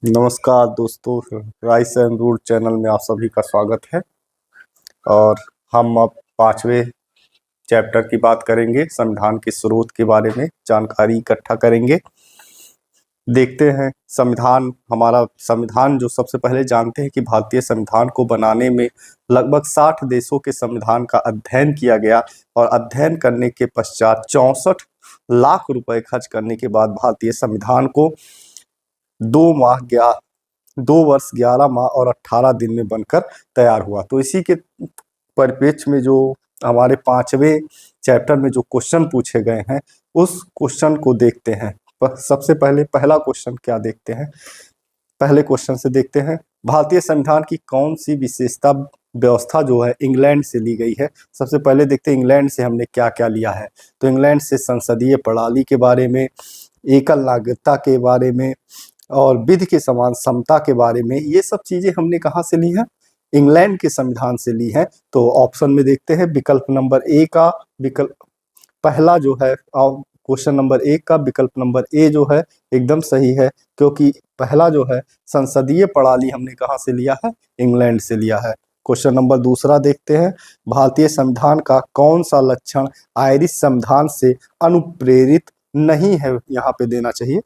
नमस्कार दोस्तों, rice and rule channel में आप सभी का स्वागत है। और हम अब 5वें चैप्टर की बात करेंगे। संविधान के स्रोत के बारे में जानकारी इकट्ठा करेंगे। देखते हैं हमारा संविधान जो सबसे पहले जानते हैं कि भारतीय संविधान को बनाने में लगभग 60 देशों के संविधान का अध्ययन किया गया और अध्ययन करने के पश्चात 64 लाख रुपए खर्च करने के बाद भारतीय संविधान को 2 वर्ष 11 माह और 18 दिन में बनकर तैयार हुआ। तो इसी के परिप्रेक्ष्य में जो हमारे 5वें चैप्टर में जो क्वेश्चन पूछे गए हैं उस क्वेश्चन को देखते हैं। सबसे पहले पहला क्वेश्चन क्या देखते हैं, पहले क्वेश्चन से देखते हैं। भारतीय संविधान की कौन सी विशेषता व्यवस्था जो है इंग्लैंड से ली गई है। सबसे पहले देखते हैं इंग्लैंड से हमने क्या क्या लिया है। तो इंग्लैंड से संसदीय प्रणाली के बारे में, एकल नागरिकता के बारे में और विधि के समान समता के बारे में, ये सब चीजें हमने कहाँ से ली हैं, इंग्लैंड के संविधान से ली है। तो ऑप्शन में देखते हैं विकल्प नंबर ए का विकल्प पहला जो है, क्वेश्चन नंबर 1 का विकल्प नंबर ए जो है एकदम सही है, क्योंकि पहला जो है संसदीय प्रणाली हमने कहाँ से लिया है, इंग्लैंड से लिया है। क्वेश्चन नंबर दूसरा देखते हैं, भारतीय संविधान का कौन सा लक्षण आयरिश संविधान से अनुप्रेरित नहीं है। यहाँ पे देना चाहिए,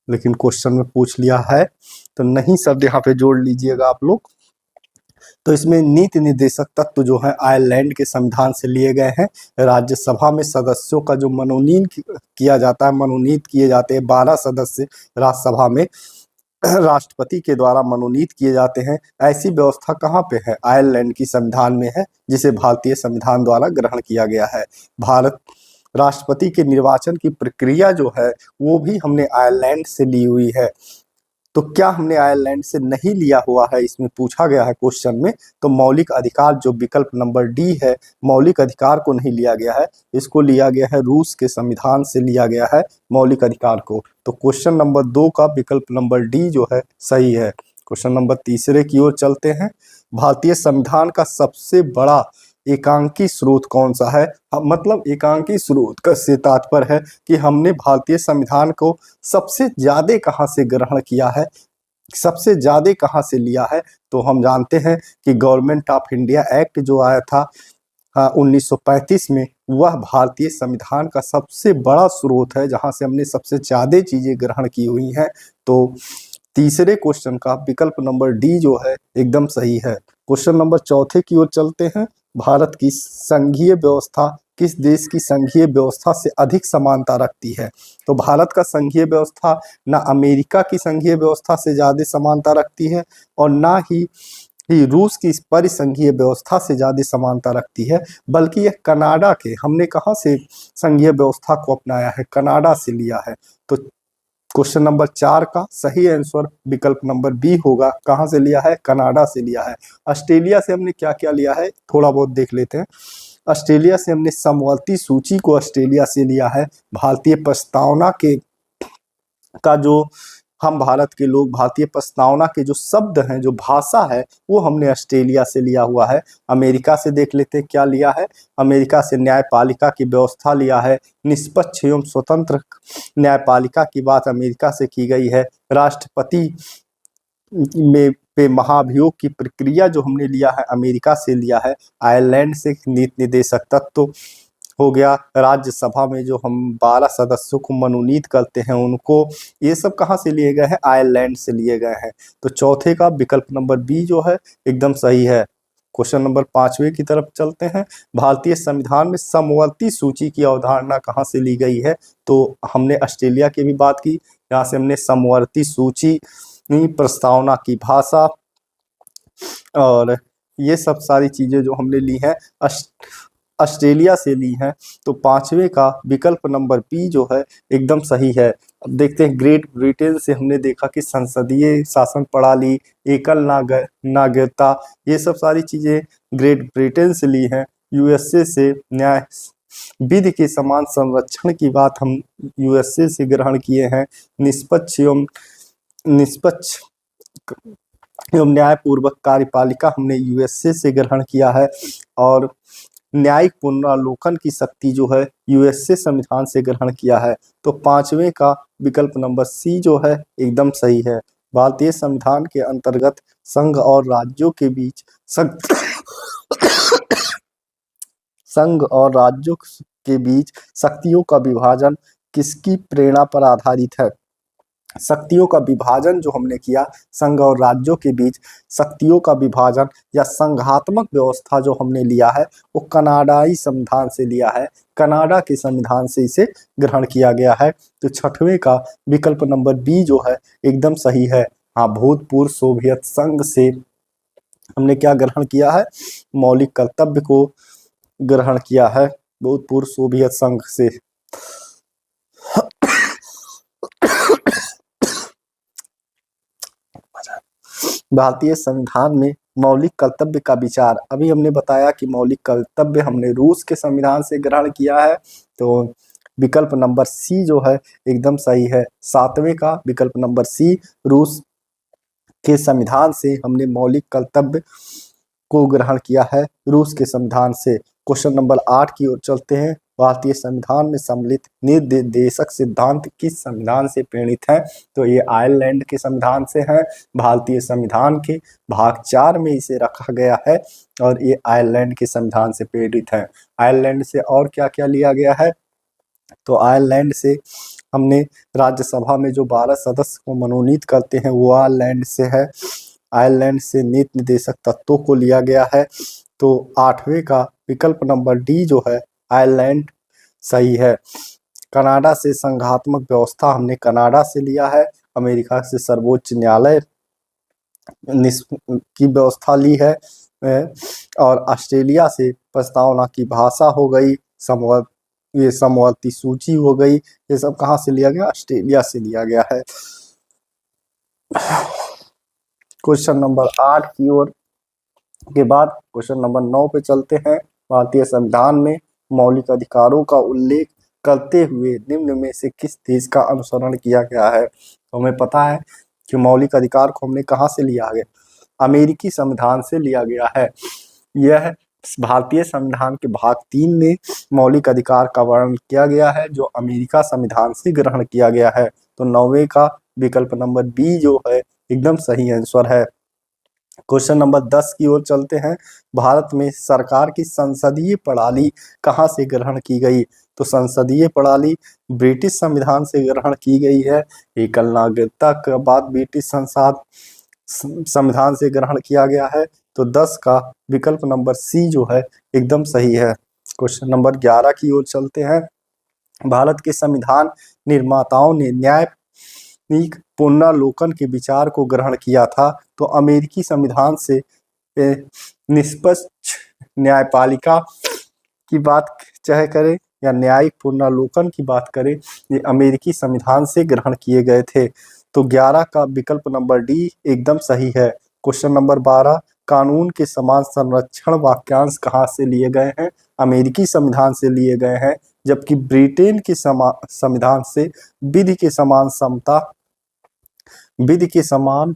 लेकिन क्वेश्चन में पूछ लिया है तो नहीं शब्द यहाँ पे जोड़ लीजिएगा आप लोग। तो इसमें नीति निर्देशक तत्व जो है आयरलैंड के संविधान से लिए गए हैं। राज्यसभा में सदस्यों का जो मनोनीत किया जाता है, मनोनीत किए जाते हैं 12 सदस्य राज्यसभा में राष्ट्रपति के द्वारा मनोनीत किए जाते हैं। ऐसी व्यवस्था कहाँ पे है, आयरलैंड की संविधान में है, जिसे भारतीय संविधान द्वारा ग्रहण किया गया है। भारत राष्ट्रपति के निर्वाचन की प्रक्रिया जो है वो भी हमने आयरलैंड से ली हुई है। तो क्या हमने आयरलैंड से नहीं लिया हुआ है, इसमें पूछा गया है क्वेश्चन में। तो मौलिक अधिकार जो विकल्प नंबर डी है, मौलिक अधिकार को नहीं लिया गया है, इसको लिया गया है रूस के संविधान से लिया गया है मौलिक अधिकार को। तो क्वेश्चन नंबर 2 का विकल्प नंबर डी जो है सही है। क्वेश्चन नंबर तीसरे की ओर चलते हैं। भारतीय संविधान का सबसे बड़ा एकांकी स्रोत कौन सा है। मतलब एकांकी स्रोत का से तात्पर्य है कि हमने भारतीय संविधान को सबसे ज्यादा कहाँ से ग्रहण किया है, सबसे ज्यादा कहाँ से लिया है। तो हम जानते हैं कि गवर्नमेंट ऑफ इंडिया एक्ट जो आया था 1935 में, वह भारतीय संविधान का सबसे बड़ा स्रोत है जहां से हमने सबसे ज्यादा चीजें ग्रहण की हुई हैं। तो तीसरे क्वेश्चन का विकल्प नंबर डी जो है एकदम सही है। क्वेश्चन नंबर चौथे की ओर चलते हैं। भारत की संघीय व्यवस्था किस देश की संघीय व्यवस्था से अधिक समानता रखती है। तो भारत का संघीय व्यवस्था ना अमेरिका की संघीय व्यवस्था से ज्यादा समानता रखती है और ना ही रूस की परिसंघीय व्यवस्था से ज्यादा समानता रखती है, बल्कि यह कनाडा के, हमने कहाँ से संघीय व्यवस्था को अपनाया है, कनाडा से लिया है। तो क्वेश्चन नंबर 4 का सही आंसर विकल्प नंबर बी होगा। कहाँ से लिया है, कनाडा से लिया है। ऑस्ट्रेलिया से हमने क्या क्या लिया है थोड़ा बहुत देख लेते हैं। ऑस्ट्रेलिया से हमने समवर्ती सूची को ऑस्ट्रेलिया से लिया है। भारतीय प्रस्तावना के का जो हम भारत के लोग भारतीय प्रस्तावना के जो शब्द हैं, जो भाषा है, वो हमने ऑस्ट्रेलिया से लिया हुआ है। अमेरिका से देख लेते हैं क्या लिया है। अमेरिका से न्यायपालिका की व्यवस्था लिया है। निष्पक्ष एवं स्वतंत्र न्यायपालिका की बात अमेरिका से की गई है। राष्ट्रपति में पे महाभियोग की प्रक्रिया जो हमने लिया है अमेरिका से लिया है। आयरलैंड से नीति निर्देशक तत्व हो गया। राज्यसभा में जो हम 12 सदस्यों को मनोनीत करते हैं उनको, ये सब कहाँ से लिए गए हैं, आयरलैंड से लिए गए हैं। तो चौथे का विकल्प नंबर बी जो है एकदम सही है। क्वेश्चन नंबर 5वें की तरफ चलते हैं। भारतीय संविधान में समवर्ती सूची की अवधारणा कहाँ से ली गई है। तो हमने ऑस्ट्रेलिया की भी बात की, यहाँ से हमने समवर्ती सूची, प्रस्तावना की भाषा और ये सब सारी चीजें जो हमने ली हैं ऑस्ट्रेलिया से ली हैं। तो 5वें का विकल्प नंबर बी जो है एकदम सही है। अब देखते हैं ग्रेट ब्रिटेन से हमने देखा कि संसदीय शासन प्रणाली, एकल नागरिकता, ये सब सारी चीजें ग्रेट ब्रिटेन से ली हैं। यूएसए से न्याय विधि के समान संरक्षण की बात हम यूएसए से ग्रहण किए हैं। निष्पक्ष एवं न्यायपूर्वक कार्यपालिका हमने यूएसए से ग्रहण किया है। और न्यायिक पुनरावलोकन की शक्ति जो है यूएसए संविधान से ग्रहण किया है। तो 5वें का विकल्प नंबर सी जो है एकदम सही है। भारतीय संविधान के अंतर्गत संघ और राज्यों के बीच संघ और राज्यों के बीच शक्तियों का विभाजन किसकी प्रेरणा पर आधारित है? शक्तियों का विभाजन जो हमने किया संघ और राज्यों के बीच, शक्तियों का विभाजन या संघात्मक व्यवस्था जो हमने लिया है वो कनाडाई संविधान से लिया है। कनाडा के संविधान से इसे ग्रहण किया गया है। तो छठवें का विकल्प नंबर बी जो है एकदम सही है। हाँ, भूतपूर्व सोवियत संघ से हमने क्या ग्रहण किया है? मौलिक कर्तव्य को ग्रहण किया है भूतपूर्व सोवियत संघ से। भारतीय संविधान में मौलिक कर्तव्य का विचार, अभी हमने बताया कि मौलिक कर्तव्य हमने रूस के संविधान से ग्रहण किया है। तो विकल्प नंबर सी जो है एकदम सही है। सातवें का विकल्प नंबर सी, रूस के संविधान से हमने मौलिक कर्तव्य को ग्रहण किया है, रूस के संविधान से। क्वेश्चन नंबर 8 की ओर चलते हैं। भारतीय संविधान में सम्मिलित निर्देशक सिद्धांत किस संविधान से प्रेरित है? तो ये आयरलैंड के संविधान से है। भारतीय संविधान के भाग 4 में इसे रखा गया है और ये आयरलैंड के संविधान से प्रेरित है। आयरलैंड से और क्या क्या लिया गया है? तो आयरलैंड से हमने राज्यसभा में जो 12 सदस्य को मनोनीत करते हैं वो आयरलैंड से है। आयरलैंड से नीति निर्देशक तत्वों को लिया गया है। तो 8वें का विकल्प नंबर डी जो है आयरलैंड सही है। कनाडा से संघात्मक व्यवस्था हमने कनाडा से लिया है। अमेरिका से सर्वोच्च न्यायालय की व्यवस्था ली है। और ऑस्ट्रेलिया से प्रस्तावना की भाषा हो गई, ये समवर्ती सूची हो गई। ये सब कहाँ से लिया गया? ऑस्ट्रेलिया से लिया गया है। क्वेश्चन नंबर 8 की ओर के बाद क्वेश्चन नंबर 9 पे चलते हैं। भारतीय संविधान में मौलिक अधिकारों का उल्लेख करते हुए निम्न में से किस देश का अनुसरण किया गया है? तो हमें पता है कि मौलिक अधिकार को हमने कहाँ से लिया है? अमेरिकी संविधान से लिया गया है। यह भारतीय संविधान के भाग 3 में मौलिक अधिकार का वर्णन किया गया है जो अमेरिका संविधान से ग्रहण किया गया है। तो 9वें का विकल्प नंबर बी जो है एकदम सही आंसर है। क्वेश्चन नंबर 10 की ओर चलते हैं। भारत में सरकार की संसदीय प्रणाली कहाँ से ग्रहण की गई? तो संसदीय प्रणाली ब्रिटिश संविधान से ग्रहण की गई है। एकल नागरिकता के बाद ब्रिटिश संविधान से ग्रहण किया गया है। तो 10 का विकल्प नंबर सी जो है एकदम सही है। क्वेश्चन नंबर 11 की ओर चलते हैं। भारत के संविधान निर्माताओं ने न्यायिक पुनरावलोकन के विचार को ग्रहण किया था। तो अमेरिकी संविधान से निष्पक्ष न्यायपालिका की बात चाहे करें या न्यायिक पुनरावलोकन की बात करें, ये अमेरिकी संविधान से ग्रहण किए गए थे। तो 11 का विकल्प नंबर डी एकदम सही है। क्वेश्चन नंबर 12, कानून के समान संरक्षण वाक्यांश कहाँ से लिए गए हैं? अमेरिकी संविधान से लिए गए हैं, जबकि ब्रिटेन के संविधान से विधि के समान समता, विधि के समान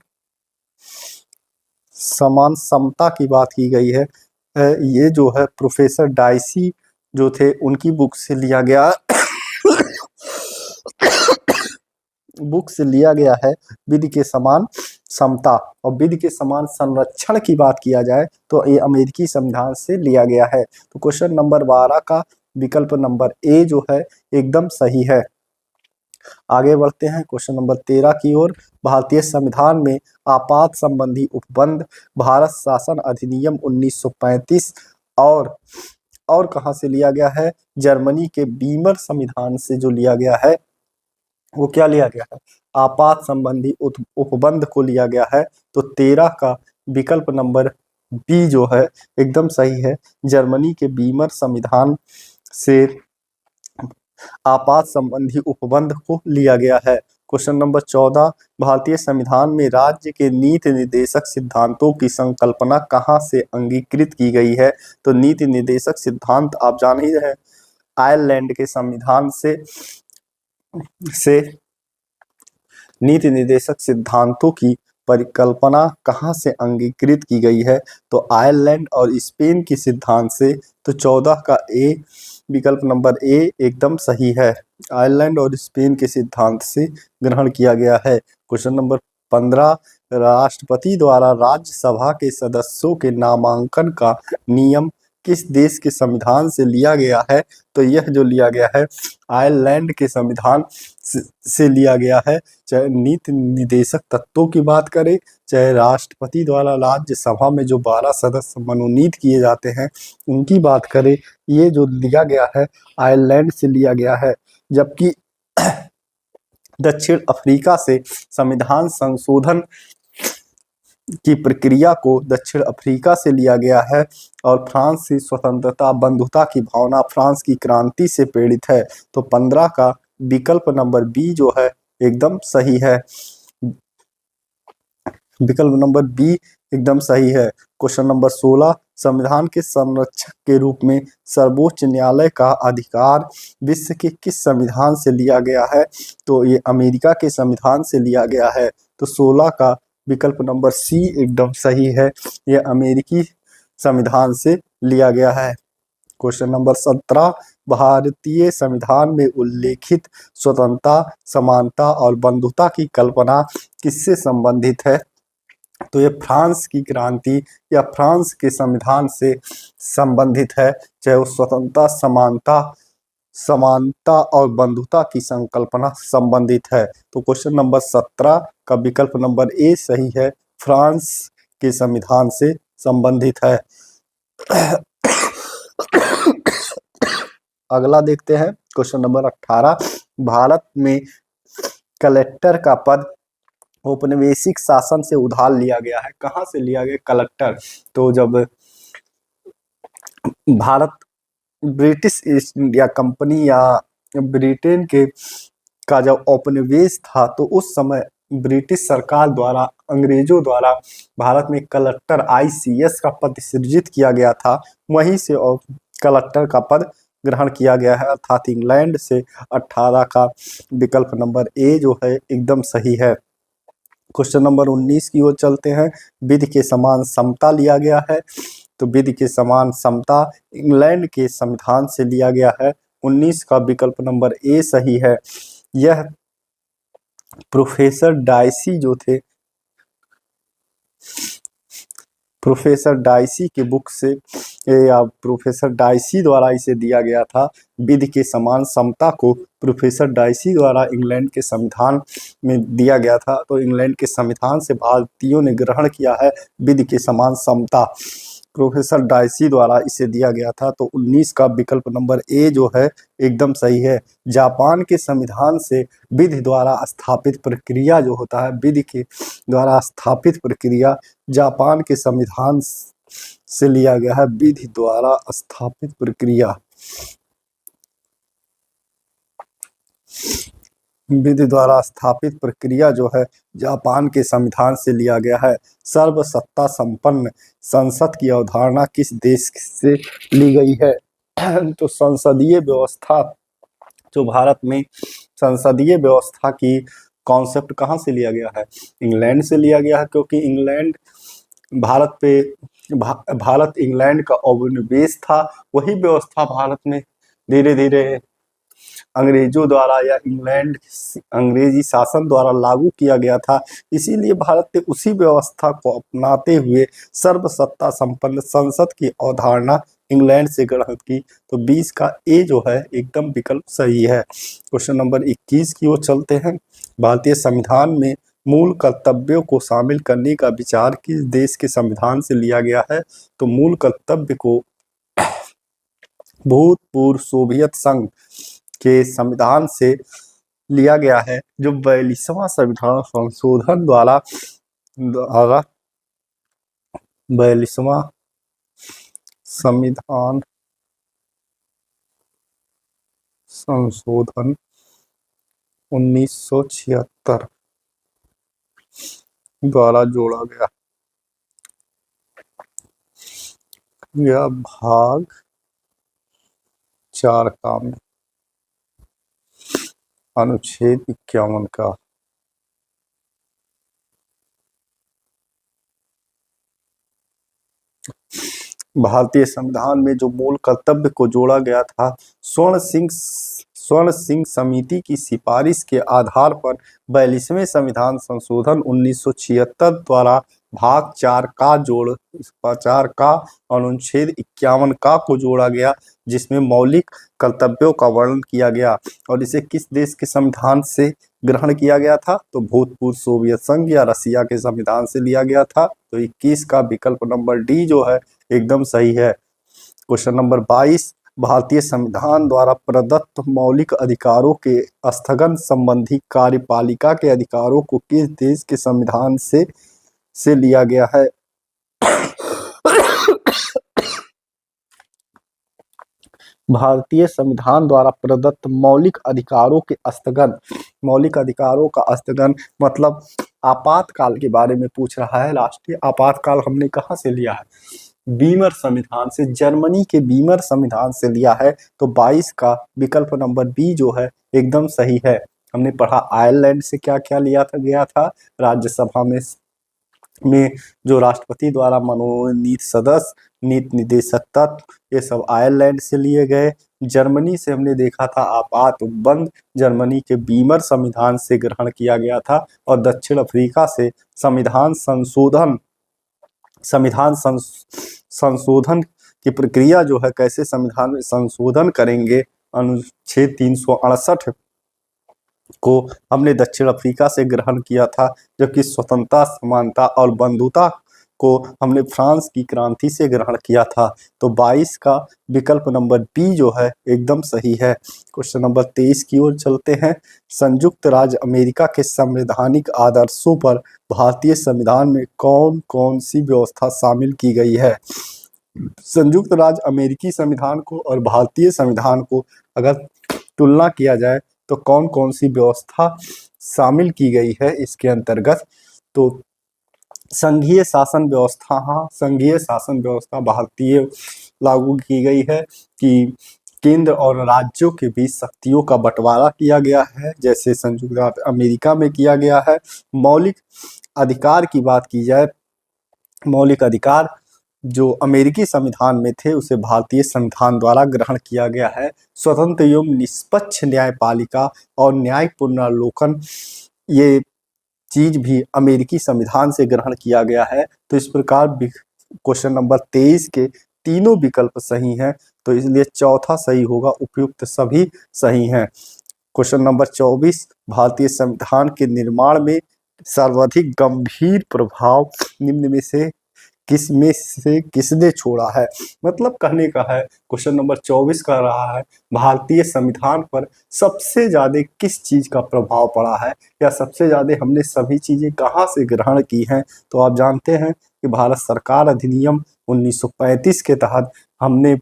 समता की बात की गई है। ये जो है प्रोफेसर डाइसी जो थे उनकी बुक से लिया गया बुक से लिया गया है विधि के समान समता। और विधि के समान संरक्षण की बात किया जाए तो ये अमेरिकी संविधान से लिया गया है। तो क्वेश्चन नंबर 12 का विकल्प नंबर ए जो है एकदम सही है। आगे बढ़ते हैं क्वेश्चन नंबर 13 की ओर। भारतीय संविधान में आपात संबंधी उपबंध भारत शासन अधिनियम 1935 और कहाँ से लिया गया है? जर्मनी के बीमर संविधान से जो लिया गया है वो क्या लिया गया है? आपात संबंधी उपबंध को लिया गया है। तो 13 का विकल्प नंबर बी जो है एकदम सही है। जर्मनी के बीमर संविधान से आपात संबंधी उपबंध को लिया गया है। क्वेश्चन नंबर 14, भारतीय संविधान में राज्य के नीति निर्देशक सिद्धांतों की संकल्पना कहाँ से अंगीकृत की गई है? तो नीति निर्देशक सिद्धांत आप जान ही रहे, आयरलैंड के संविधान से नीति निर्देशक सिद्धांतों की परिकल्पना कहाँ से अंगीकृत की गई है? तो आयरलैंड और स्पेन के सिद्धांत से। तो 14 का ए विकल्प नंबर ए एकदम सही है। आयरलैंड और स्पेन के सिद्धांत से ग्रहण किया गया है। क्वेश्चन नंबर 15 राष्ट्रपति द्वारा राज्यसभा के सदस्यों के नामांकन का नियम किस देश के संविधान से लिया गया है? तो यह जो लिया गया है आयरलैंड के संविधान से लिया गया है। चाहे नीति निर्देशक तत्वों की बात करें, चाहे राष्ट्रपति द्वारा राज्यसभा में जो 12 सदस्य मनोनीत किए जाते हैं उनकी बात करें, ये जो लिया गया है आयरलैंड से लिया गया है। जबकि दक्षिण अफ्रीका से संविधान संशोधन की प्रक्रिया को दक्षिण अफ्रीका से लिया गया है। और फ्रांस की स्वतंत्रता बंधुता की भावना फ्रांस की क्रांति से प्रेरित है। तो 15 का विकल्प नंबर बी जो है एकदम सही है। विकल्प नंबर बी एकदम सही है। क्वेश्चन नंबर 16, संविधान के संरक्षक के रूप में सर्वोच्च न्यायालय का अधिकार विश्व के किस संविधान से लिया गया है? तो ये अमेरिका के संविधान से लिया गया है। तो 16 का विकल्प नंबर सी एकदम सही है, यह अमेरिकी संविधान से लिया गया है। क्वेश्चन नंबर 17, भारतीय संविधान में उल्लेखित स्वतंत्रता, समानता और बंधुता की कल्पना किससे संबंधित है? तो ये फ्रांस की क्रांति या फ्रांस के संविधान से संबंधित है। चाहे वो स्वतंत्रता, समानता और बंधुता की संकल्पना संबंधित है। तो क्वेश्चन नंबर 17 का विकल्प नंबर ए सही है, फ्रांस के संविधान से संबंधित है। अगला देखते हैं क्वेश्चन नंबर 18, भारत में कलेक्टर का पद औपनिवेशिक शासन से उधार लिया गया है। कहाँ से लिया गया कलेक्टर? तो जब Bharat British east India company या ब्रिटेन के का जब औपनिवेश था तो उस समय ब्रिटिश सरकार द्वारा अंग्रेजों द्वारा भारत में कलेक्टर ICS का पद सृजित किया गया था। वहीं से और कलेक्टर का पद ग्रहण किया गया है, अर्थात इंग्लैंड से। 18 का विकल्प नंबर ए जो है एकदम सही है। क्वेश्चन नंबर 19 की ओर चलते हैं। विधि के समान समता लिया गया है। तो विधि के समान समता इंग्लैंड के संविधान से लिया गया है। 19 का विकल्प नंबर ए सही है। यह प्रोफेसर डाइसी जो थे, प्रोफेसर डाइसी के बुक से या प्रोफेसर डाइसी द्वारा इसे दिया गया था। विधि के समान समता को प्रोफेसर डाइसी द्वारा इंग्लैंड के संविधान में दिया गया था। तो इंग्लैंड के संविधान से भारतीयों ने ग्रहण किया है विधि के समान समता, प्रोफेसर डाइसी द्वारा इसे दिया गया था। तो 19 का विकल्प नंबर ए जो है एकदम सही है। जापान के संविधान से विधि द्वारा स्थापित प्रक्रिया जो होता है, विधि के द्वारा स्थापित प्रक्रिया जापान के संविधान से लिया गया है। विधि द्वारा स्थापित प्रक्रिया, विधि द्वारा स्थापित प्रक्रिया जो है जापान के संविधान से लिया गया है। सर्वसत्ता संपन्न संसद की अवधारणा किस देश से ली गई है? तो संसदीय व्यवस्था, जो भारत में संसदीय व्यवस्था की कॉन्सेप्ट कहाँ से लिया गया है? इंग्लैंड से लिया गया है, क्योंकि इंग्लैंड भारत इंग्लैंड का उपनिवेश था। वही व्यवस्था भारत में धीरे धीरे अंग्रेजों द्वारा या इंग्लैंड अंग्रेजी शासन द्वारा लागू किया गया था। इसीलिए भारत ने उसी व्यवस्था को अपनाते हुए सर्वसत्ता संपन्न संसद की अवधारणा इंग्लैंड से ग्रहण की। तो 20 का ए जो है एकदम विकल्प सही है। क्वेश्चन नंबर 21 की ओर चलते हैं। भारतीय संविधान में मूल कर्तव्यों को शामिल करने का विचार किस देश के संविधान से लिया गया है? तो मूल कर्तव्य को भूतपूर्व सोवियत संघ के संविधान से लिया गया है, जो 42वां संविधान संशोधन द्वारा 42वां संविधान संशोधन 1976 द्वारा जोड़ा गया। यह भाग 4 का में अनुच्छेद 51 का भारतीय संविधान में जो मूल कर्तव्य को जोड़ा गया था, स्वर्ण सिंह समिति की सिफारिश के आधार पर 42वें संविधान संशोधन 1976 द्वारा भाग 4 का अनुच्छेद 51 का को जोड़ा गया, जिसमें मौलिक कर्तव्यों का वर्णन किया गया। और इसे किस देश के संविधान से ग्रहण किया गया था? तो भूतपूर्व सोवियत संघ या रसिया के संविधान से लिया गया था। तो 21 का विकल्प नंबर डी जो है एकदम सही है। क्वेश्चन नंबर 22, भारतीय संविधान द्वारा प्रदत्त मौलिक अधिकारों के स्थगन संबंधी कार्यपालिका के अधिकारों को किस देश के संविधान से लिया गया है? भारतीय संविधान द्वारा प्रदत्त मौलिक अधिकारों का स्थगन मतलब आपातकाल के बारे में पूछ रहा है। राष्ट्रीय आपातकाल हमने कहाँ से लिया है? बीमर संविधान से, जर्मनी के बीमर संविधान से लिया है। तो 22 का विकल्प नंबर बी जो है एकदम सही है। हमने पढ़ा आयरलैंड से क्या क्या लिया था गया था? राज्यसभा में जो राष्ट्रपति द्वारा मनोनीत सदस्य, नीति निदेशक तत्व, ये सब आयरलैंड से लिए गए। जर्मनी से हमने देखा था आपात उपबंध, जर्मनी के बीमर संविधान से ग्रहण किया गया था। और दक्षिण अफ्रीका से संविधान संशोधन की प्रक्रिया जो है, कैसे संविधान में संशोधन करेंगे, अनुच्छेद 368 को हमने दक्षिण अफ्रीका से ग्रहण किया था। जबकि स्वतंत्रता, समानता और बंधुता को हमने फ्रांस की क्रांति से ग्रहण किया था। तो 22 का विकल्प नंबर बी जो है एकदम सही है। क्वेश्चन नंबर 23 की ओर चलते हैं। संयुक्त राज्य अमेरिका के संवैधानिक आदर्शों पर भारतीय संविधान में कौन कौन सी व्यवस्था शामिल की गई है? संयुक्त राज्य अमेरिकी संविधान को और भारतीय संविधान को अगर तुलना किया जाए तो कौन कौन सी व्यवस्था शामिल की गई है इसके अंतर्गत? तो संघीय शासन व्यवस्था, हाँ, संघीय शासन व्यवस्था भारतीय लागू की गई है कि केंद्र और राज्यों के बीच शक्तियों का बंटवारा किया गया है, जैसे संयुक्त राज्य अमेरिका में किया गया है। मौलिक अधिकार की बात की जाए, मौलिक अधिकार जो अमेरिकी संविधान में थे उसे भारतीय संविधान द्वारा ग्रहण किया गया है। स्वतंत्र एवं निष्पक्ष न्यायपालिका और न्यायिक पुनरावलोकन, ये चीज भी अमेरिकी संविधान से ग्रहण किया गया है। तो इस प्रकार क्वेश्चन नंबर 23 के तीनों विकल्प सही हैं, तो इसलिए चौथा सही होगा, उपयुक्त सभी सही हैं। क्वेश्चन नंबर 24, भारतीय संविधान के निर्माण में सर्वाधिक गंभीर प्रभाव निम्न में से किसने छोड़ा है? मतलब कहने का है, क्वेश्चन नंबर 24 का रहा है भारतीय संविधान पर सबसे ज्यादा किस चीज का प्रभाव पड़ा है, या सबसे ज्यादा हमने सभी चीजें कहाँ से ग्रहण की हैं? तो आप जानते हैं कि भारत सरकार अधिनियम 1935 के तहत हमने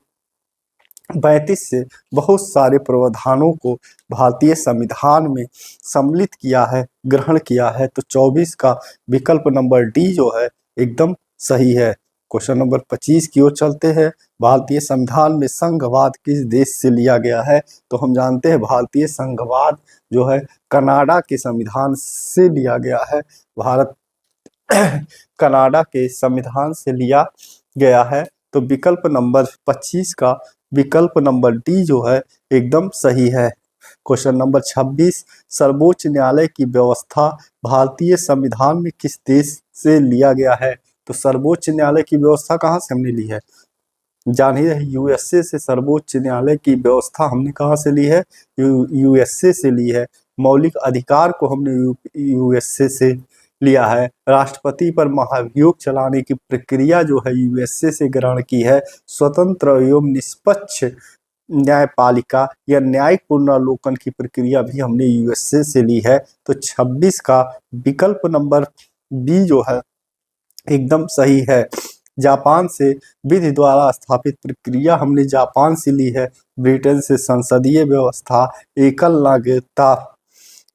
35 से बहुत सारे प्रावधानों को भारतीय संविधान में सम्मिलित किया है, ग्रहण किया है। तो 24 का विकल्प नंबर डी जो है एकदम सही है। क्वेश्चन नंबर 25 की ओर चलते हैं। भारतीय संविधान में संघवाद किस देश से लिया गया है? तो हम जानते हैं भारतीय संघवाद जो है कनाडा के संविधान से लिया गया है। भारत कनाडा के संविधान से लिया गया है। तो विकल्प नंबर 25 का विकल्प नंबर डी जो है एकदम सही है। क्वेश्चन नंबर 26, सर्वोच्च न्यायालय की व्यवस्था भारतीय संविधान में किस देश से लिया गया है? तो सर्वोच्च न्यायालय की व्यवस्था कहाँ से हमने ली है? जान ही रहे, यूएसए से सर्वोच्च न्यायालय की व्यवस्था हमने कहाँ से ली है? यूएसए से ली है। मौलिक अधिकार को हमने यूएसए से लिया है। राष्ट्रपति पर महाभियोग चलाने की प्रक्रिया जो है यूएसए से ग्रहण की है। स्वतंत्र एवं निष्पक्ष न्यायपालिका या न्यायिक पुनरावलोकन की प्रक्रिया भी हमने यूएसए से ली है। तो 26 का विकल्प नंबर बी जो है एकदम सही है। जापान से विधि द्वारा स्थापित प्रक्रिया हमने जापान से ली है। ब्रिटेन से संसदीय व्यवस्था, एकल नागरिकता,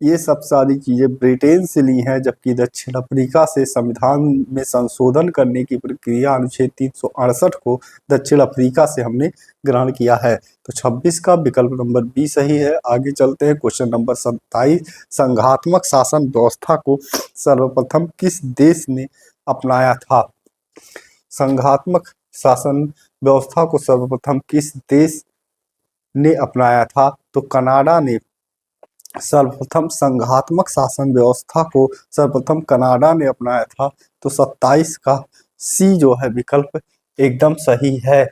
ये सब सारी चीजें ब्रिटेन से ली हैं। जबकि दक्षिण अफ्रीका से संविधान में संशोधन करने की प्रक्रिया अनुच्छेद 368 को दक्षिण अफ्रीका से हमने ग्रहण किया है। तो 26 का विकल्प नंबर बी सही है। आगे चलते हैं। क्वेश्चन नंबर 27, संघात्मक शासन व्यवस्था को सर्वप्रथम किस देश ने अपनाया था? संघात्मक शासन व्यवस्था को सर्वप्रथम किस देश ने अपनाया था? तो कनाडा ने सर्वप्रथम संघात्मक शासन व्यवस्था को सर्वप्रथम कनाडा ने अपनाया था। तो 27 का सी जो है विकल्प एकदम सही है।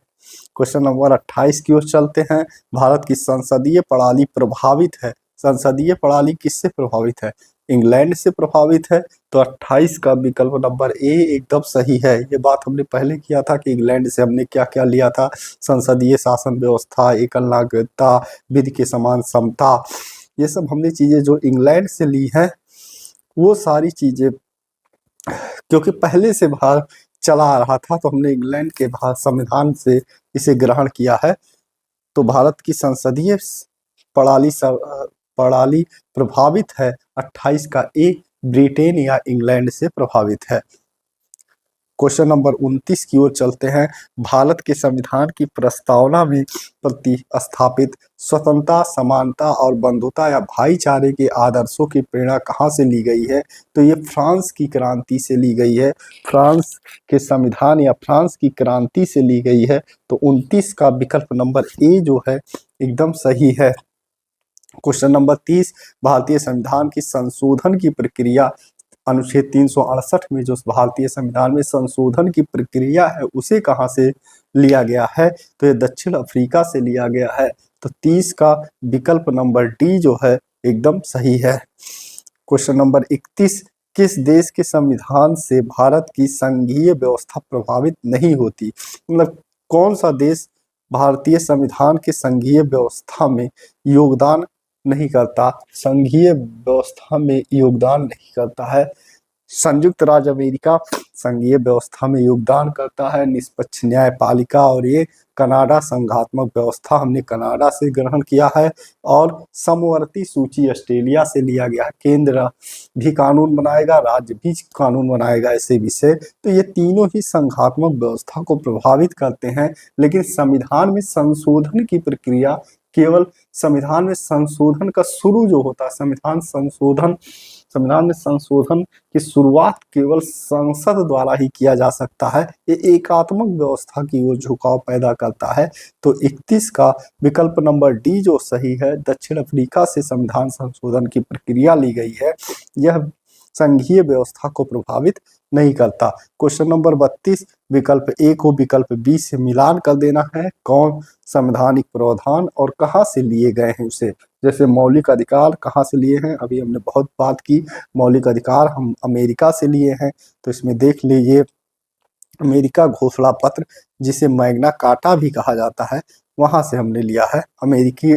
क्वेश्चन नंबर 28 की ओर चलते हैं। भारत की संसदीय प्रणाली प्रभावित है। संसदीय प्रणाली किससे प्रभावित है? इंग्लैंड से प्रभावित है। तो 28 का विकल्प नंबर ए एकदम सही है। ये बात हमने पहले किया था कि इंग्लैंड से हमने क्या क्या लिया था, संसदीय शासन व्यवस्था, एकल नागरिकता, विधि के समान समता, ये सब हमने चीजें जो इंग्लैंड से ली हैं, वो सारी चीजें क्योंकि पहले से भारत चला आ रहा था तो हमने इंग्लैंड के भारत संविधान से इसे ग्रहण किया है। तो भारत की संसदीय प्रणाली प्रणाली प्रभावित है। 28 का ए ब्रिटेन या इंग्लैंड से प्रभावित है। क्वेश्चन नंबर 29 की ओर चलते हैं। भारत के संविधान की प्रस्तावना में प्रतिस्थापित स्वतंत्रता, समानता और बंधुता या भाईचारे के आदर्शों की प्रेरणा कहाँ से ली गई है? तो ये फ्रांस की क्रांति से ली गई है। फ्रांस के संविधान या फ्रांस की क्रांति से ली गई है। तो 29 का विकल्प नंबर ए जो है एकदम सही है। क्वेश्चन नंबर 30, भारतीय संविधान की संशोधन की प्रक्रिया अनुच्छेद 368 में जो भारतीय संविधान में संशोधन की प्रक्रिया है उसे कहाँ से लिया गया है? तो ये दक्षिण अफ्रीका से लिया गया है। तो 30 का विकल्प नंबर डी जो है एकदम सही है। क्वेश्चन नंबर 31, किस देश के संविधान से भारत की संघीय व्यवस्था प्रभावित नहीं होती? मतलब कौन सा देश भारतीय संविधान के संघीय व्यवस्था में योगदान नहीं करता, संघीय व्यवस्था में योगदान नहीं करता है? संयुक्त राज्य अमेरिका संघीय व्यवस्था में योगदान करता है, निष्पक्ष न्यायपालिका, और ये कनाडा संघात्मक व्यवस्था हमने कनाडा से ग्रहण किया है। और समवर्ती सूची ऑस्ट्रेलिया से लिया गया है। केंद्र भी कानून बनाएगा, राज्य भी कानून बनाएगा ऐसे विषय। तो ये तीनों ही संघात्मक व्यवस्था को प्रभावित करते हैं। लेकिन संविधान में संशोधन की प्रक्रिया केवल संविधान में संशोधन का शुरू जो होता है, संविधान में संशोधन की शुरुआत केवल संसद द्वारा ही किया जा सकता है। ये एकात्मक व्यवस्था की ओर झुकाव पैदा करता है। तो 31 का विकल्प नंबर डी जो सही है, दक्षिण अफ्रीका से संविधान संशोधन की प्रक्रिया ली गई है, यह संघीय व्यवस्था को प्रभावित नहीं करता। क्वेश्चन नंबर 32, विकल्प ए को विकल्प बी से मिलान कर देना है। कौन संवैधानिक प्रावधान और कहाँ से लिए गए हैं उसे? जैसे मौलिक अधिकार कहाँ से लिए हैं, अभी हमने बहुत बात की। मौलिक अधिकार हम अमेरिका से लिए हैं। तो इसमें देख लीजिए, अमेरिका घोषणा पत्र जिसे मैग्ना कार्टा भी कहा जाता है, वहां से हमने लिया है, अमेरिकी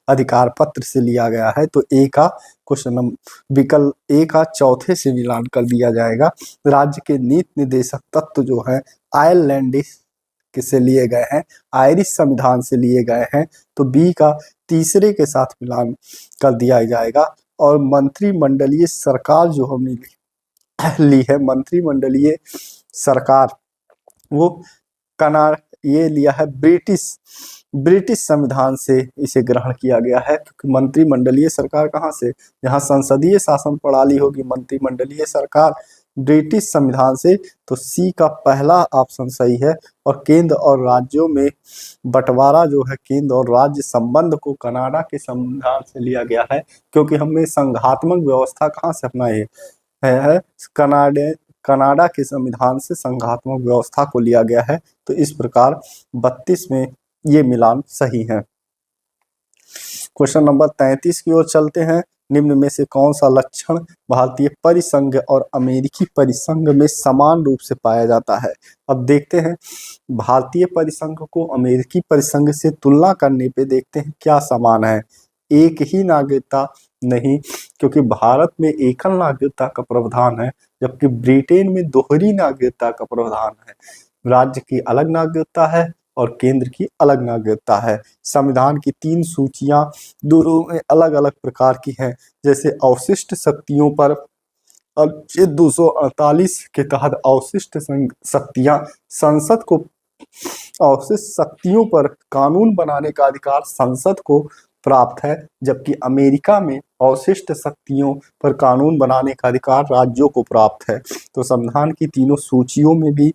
अधिकार पत्र से लिया गया है। तो ए का क्वेश्चन नंबर विकल्प ए का चौथे से मिलान कर दिया जाएगा। राज्य के नीति निर्देशक तत्व जो है आयरलैंडिश से लिए गए हैं, आयरिश संविधान से लिए गए हैं। तो बी का तीसरे के साथ मिलान कर दिया जाएगा। और मंत्रिमंडलीय सरकार जो हमने ली है, मंत्रिमंडलीय सरकार, वो ये लिया है ब्रिटिश संविधान से इसे ग्रहण किया गया है। क्योंकि मंत्रिमंडलीय सरकार कहाँ से, यहाँ संसदीय शासन प्रणाली होगी, मंत्रिमंडलीय सरकार ब्रिटिश संविधान से। तो सी का पहला ऑप्शन सही है। और केंद्र और राज्यों में बंटवारा जो है, केंद्र और राज्य संबंध को कनाडा के संविधान से लिया गया है। क्योंकि हमने संघात्मक व्यवस्था कहाँ से अपनाई है कनाडा के संविधान से संघात्मक व्यवस्था को लिया गया है। तो इस प्रकार 32 में ये मिलान सही है। क्वेश्चन नंबर 33 की ओर चलते हैं। निम्न में से कौन सा लक्षण भारतीय परिसंघ और अमेरिकी परिसंघ में समान रूप से पाया जाता है? अब देखते हैं भारतीय परिसंघ को अमेरिकी परिसंघ से तुलना करने पे देखते हैं क्या समान है। एक ही नागरिकता नहीं, क्योंकि भारत में एकल नागरिकता का प्रावधान है, जबकि ब्रिटेन में दोहरी नागरिकता का प्रावधान है। राज्य की अलग नागरिकता है और केंद्र की अलग नागरिकता है। संविधान की 3 सूचियां दोनों में अलग अलग प्रकार की हैं। जैसे अवशिष्ट शक्तियों पर अनुच्छेद 248 के तहत अवशिष्ट शक्तियां संसद को, अवशिष्ट शक्तियों पर कानून बनाने का अधिकार संसद को प्राप्त है, जबकि अमेरिका में अवशिष्ट शक्तियों पर कानून बनाने का अधिकार राज्यों को प्राप्त है। तो संविधान की तीनों सूचियों में भी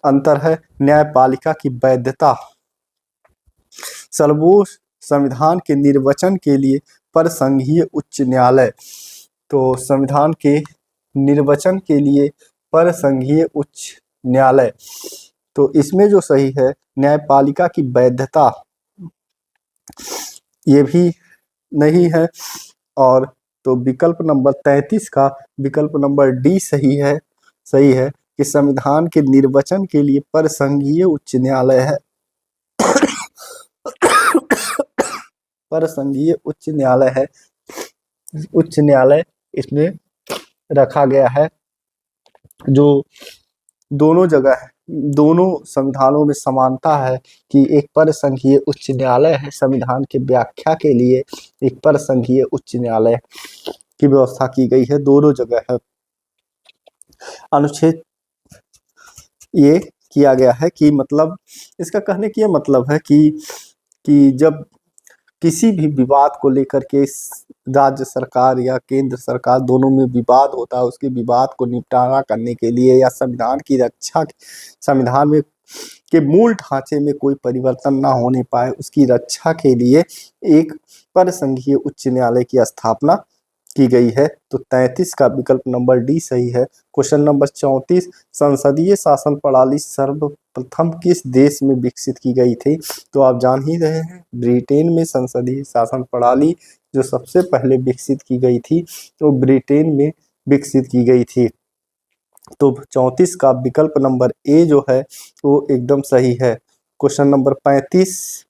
अंतर है। न्यायपालिका की वैधता संविधान के निर्वचन के लिए परसंघीय उच्च न्यायालय। तो संविधान के निर्वचन के लिए परसंघीय उच्च न्यायालय। तो इसमें जो सही है न्यायपालिका की वैधता, ये भी नहीं है। और तो विकल्प नंबर 33 का विकल्प नंबर डी सही है कि संविधान के निर्वचन के लिए परसंघीय उच्च न्यायालय है। परसंघीय उच्च न्यायालय है, उच्च न्यायालय इसमें रखा गया है। जो दोनों जगह है, दोनों संविधानों में समानता है कि एक परसंघीय उच्च न्यायालय है, संविधान की व्याख्या के लिए एक परसंघीय उच्च न्यायालय की व्यवस्था की गई है, दोनों जगह है। अनुच्छेद ये किया गया है कि मतलब इसका कहने की ये मतलब है कि जब किसी भी विवाद को लेकर के राज्य सरकार या केंद्र सरकार दोनों में विवाद होता है, उसके विवाद को निपटारा करने के लिए या संविधान की रक्षा, संविधान में के मूल ढांचे में कोई परिवर्तन ना होने पाए उसकी रक्षा के लिए एक परसंघीय उच्च न्यायालय की स्थापना की गई है। तो 33 का विकल्प नंबर डी सही है। क्वेश्चन नंबर 34, संसदीय शासन प्रणाली सर्वप्रथम किस देश में विकसित की गई थी? तो आप जान ही रहे हैं, ब्रिटेन में संसदीय शासन प्रणाली जो सबसे पहले विकसित की गई थी तो ब्रिटेन में विकसित की गई थी। तो 34 का विकल्प नंबर ए जो है वो एकदम सही है। क्वेश्चन नंबर 35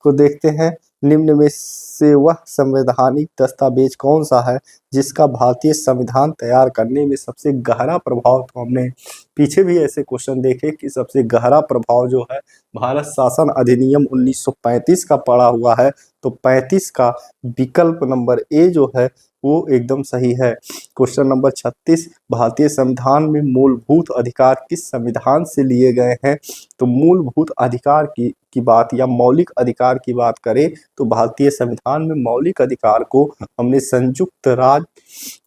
को देखते हैं, निम्न में से वह संवैधानिक दस्तावेज कौन सा है जिसका भारतीय संविधान तैयार करने में सबसे गहरा प्रभाव? तो हमने पीछे भी ऐसे क्वेश्चन देखे कि सबसे गहरा प्रभाव जो है भारत शासन अधिनियम 1935 का पड़ा हुआ है। तो 35 का विकल्प नंबर ए जो है वो एकदम सही है। क्वेश्चन नंबर 36, भारतीय संविधान में मूलभूत अधिकार किस संविधान से लिए गए हैं? तो मूलभूत अधिकार की बात या मौलिक अधिकार की बात करें तो भारतीय संविधान में मौलिक अधिकार को हमने संयुक्त राज्य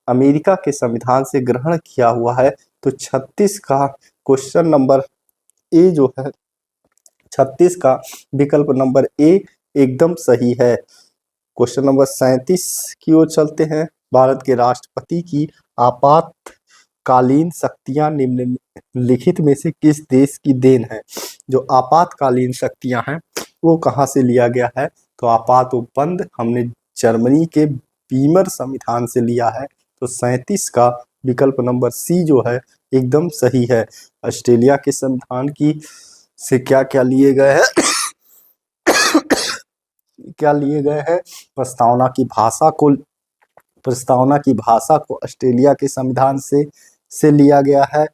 अमेरिका के संविधान से ग्रहण किया हुआ है। तो 36 का क्वेश्चन नंबर ए जो है 36 का विकल्प नंबर ए एकदम सही है। क्वेश्चन नंबर 37 की ओर चलते हैं, भारत के राष्ट्रपति की आपातकालीन शक्तियां निम्नलिखित में से किस देश की देन है? जो आपातकालीन शक्तियां हैं वो कहाँ से लिया गया है? तो आपात उपबंध हमने जर्मनी के बीमर संविधान से लिया है। तो 37 का विकल्प नंबर सी जो है एकदम सही है। ऑस्ट्रेलिया के संविधान की से क्या क्या लिए गए हैं? क्या लिए गए हैं? प्रस्तावना की भाषा को ऑस्ट्रेलिया के संविधान से लिया गया है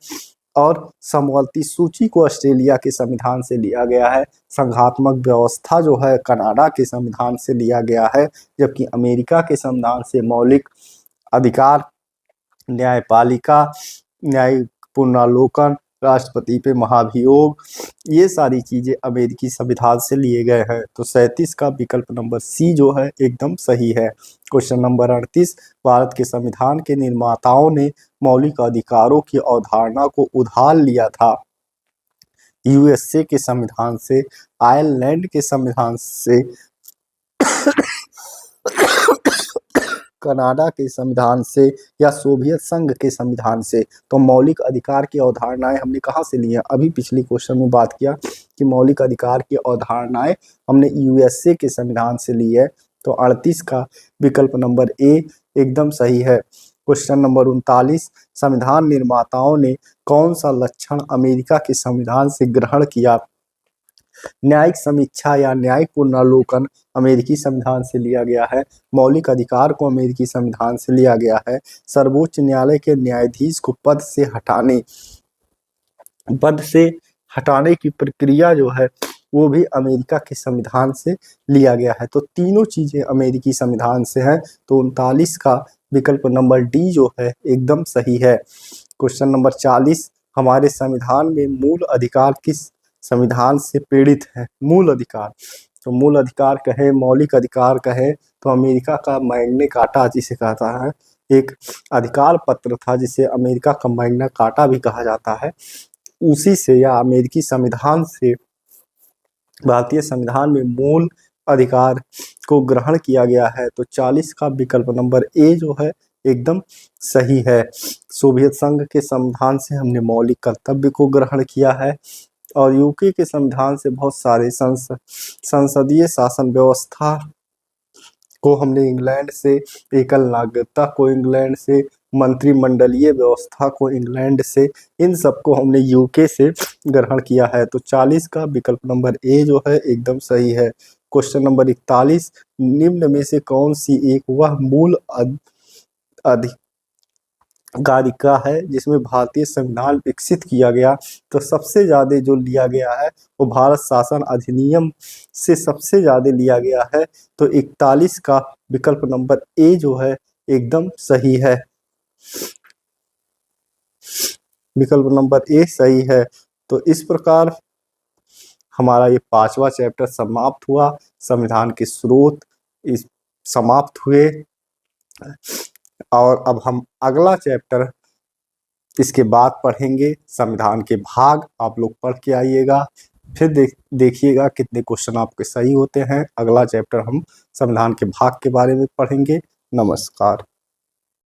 और समवर्ती सूची को ऑस्ट्रेलिया के संविधान से लिया गया है। संघात्मक व्यवस्था जो है कनाडा के संविधान से लिया गया है, जबकि अमेरिका के संविधान से मौलिक अधिकार, न्यायपालिका, न्यायिक पुनरावलोकन, राष्ट्रपति पे महाभियोग, ये सारी चीजें अमेरिकी संविधान से लिए गए हैं। तो 37 का विकल्प नंबर सी जो है एकदम सही है। क्वेश्चन नंबर 38, भारत के संविधान के निर्माताओं ने मौलिक अधिकारों की अवधारणा को उधार लिया था? यूएसए के संविधान से, आयरलैंड के संविधान से, कनाडा के संविधान से या सोवियत संघ के संविधान से? तो मौलिक अधिकार की अवधारणाएं हमने कहाँ से ली है? अभी पिछली क्वेश्चन में बात किया कि मौलिक अधिकार की अवधारणाएं हमने यूएसए के संविधान से ली है। तो 38 का विकल्प नंबर ए एकदम सही है। क्वेश्चन नंबर 39, संविधान निर्माताओं ने कौन सा लक्षण अमेरिका के संविधान से ग्रहण किया? न्यायिक समीक्षा या न्यायिक पुनरावलोकन अमेरिकी संविधान से लिया गया है। मौलिक अधिकार को अमेरिकी संविधान से लिया गया है। सर्वोच्च न्यायालय के न्यायाधीश को पद से हटाने की प्रक्रिया जो है वो भी अमेरिका के संविधान से लिया गया है। तो तीनों चीजें अमेरिकी संविधान से हैं। तो 39 का विकल्प नंबर डी जो है एकदम सही है। क्वेश्चन नंबर 40, हमारे संविधान में मूल अधिकार किस संविधान से प्रेरित है? मूल अधिकार, तो मूल अधिकार कहे, मौलिक अधिकार कहे तो अमेरिका का मैग्ना कार्टा जिसे कहता है, एक अधिकार पत्र था जिसे अमेरिका का मैग्ना कार्टा भी कहा जाता है, उसी से या अमेरिकी संविधान से भारतीय संविधान में मूल अधिकार को ग्रहण किया गया है। तो 40 का विकल्प नंबर ए जो है एकदम सही है। सोवियत संघ के संविधान से हमने मौलिक कर्तव्य को ग्रहण किया है और यूके के संविधान से बहुत सारे संसदीय शासन व्यवस्था को हमने इंग्लैंड से, एकल नागरिकता को इंग्लैंड से, मंत्रिमंडलीय व्यवस्था को इंग्लैंड से, इन सबको हमने यूके से ग्रहण किया है। तो 40 का विकल्प नंबर ए जो है एकदम सही है। क्वेश्चन नंबर 41, निम्न में से कौन सी एक वह मूल अधिकारिका है जिसमें भारतीय संविधान विकसित किया गया? तो सबसे ज्यादा जो लिया गया है वो भारत शासन अधिनियम से सबसे ज्यादा लिया गया है। तो 41 का विकल्प नंबर ए जो है एकदम सही है। विकल्प नंबर ए सही है। तो इस प्रकार हमारा ये 5वां चैप्टर समाप्त हुआ। संविधान के स्रोत इस समाप्त हुए और अब हम अगला चैप्टर इसके बाद पढ़ेंगे। संविधान के भाग आप लोग पढ़ के आइएगा, फिर देखिएगा कितने क्वेश्चन आपके सही होते हैं। अगला चैप्टर हम संविधान के भाग के बारे में पढ़ेंगे। नमस्कार।